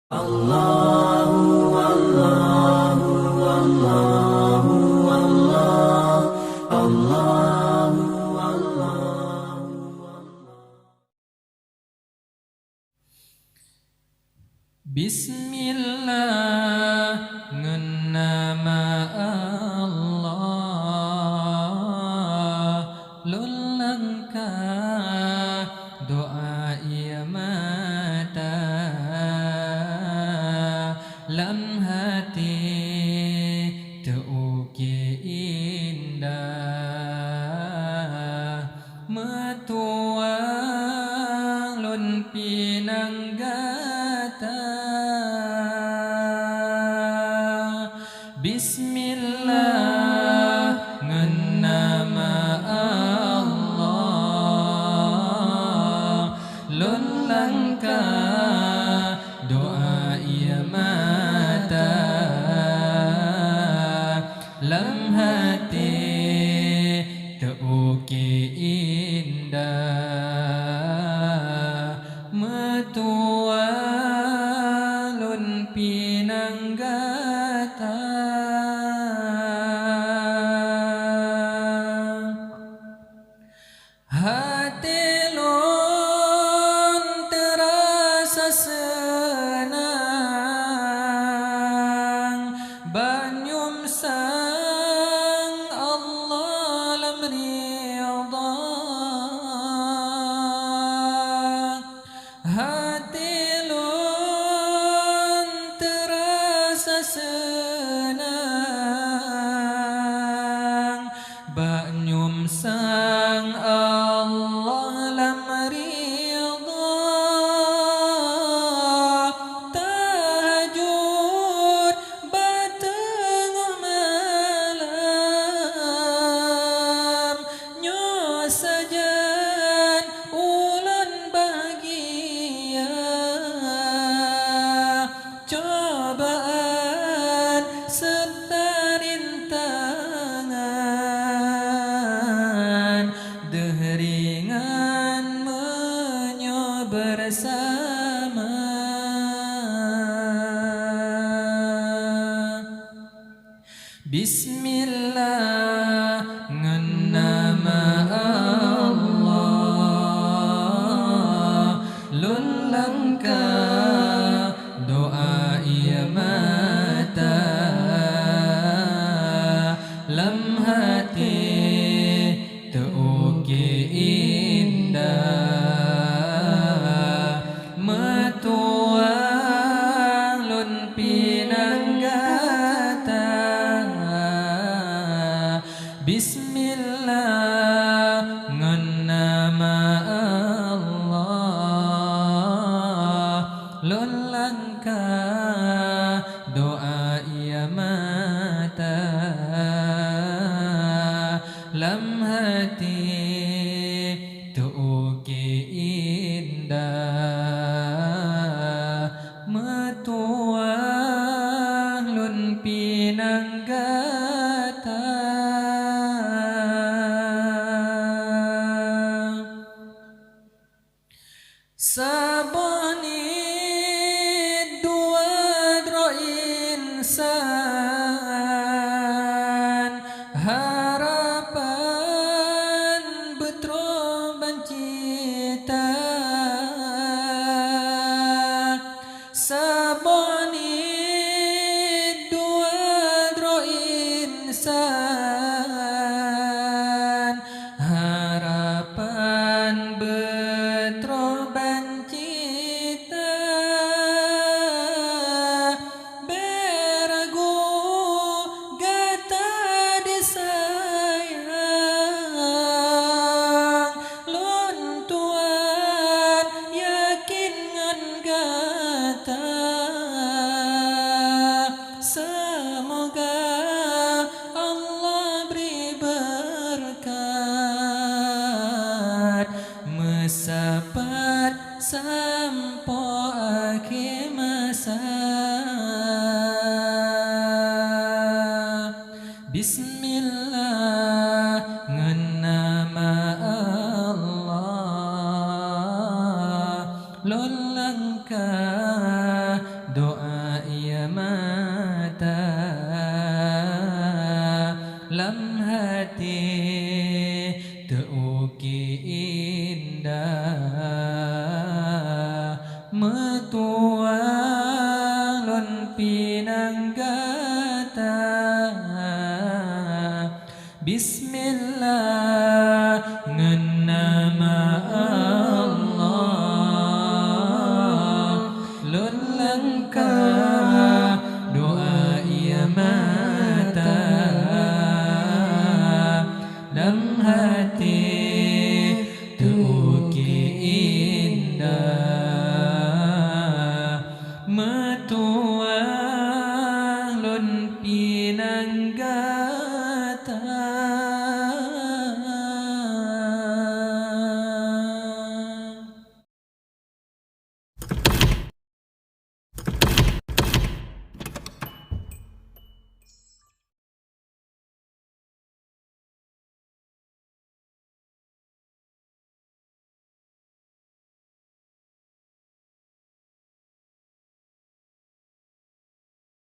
Allahu Allahu Allahu Allah Allahu Allahu. Bismillah ngenama Allah lulangka doa ia mata lam hati teuki indah metuang lun pinanggata. Bismillah ngenama Allah lun langka doa ia mata lam hati teuki indah metua lun pinanggata. Hati lun terasa senang banyum sang Allah lam ridha. Hati lun terasa senang banyum sang Allah lam ridha. Tahajud batengah malam nyo sajan ulun bahagia. Cobaan serta rintangan deheringan menyo bersama. Bismillah ngenama Allah lun langka doa ia mata lam hati teuki indah metuang lun pinanggata. Bismillah ngenama Allah lun langka doa ia mata lam hati teuki indah metuang lun pinanggata. Sabani dua dro insan harapan betro bancita. Sabani dua dro insan harapan betro bancita. Beragu gata disayang lun tuan yakin ngan gata. Semoga Allah beri berkat mesapat sampo akhir masa. Bismillah ngenama Allah lun langka langkah doa ia mata dalam hati tuki indah metu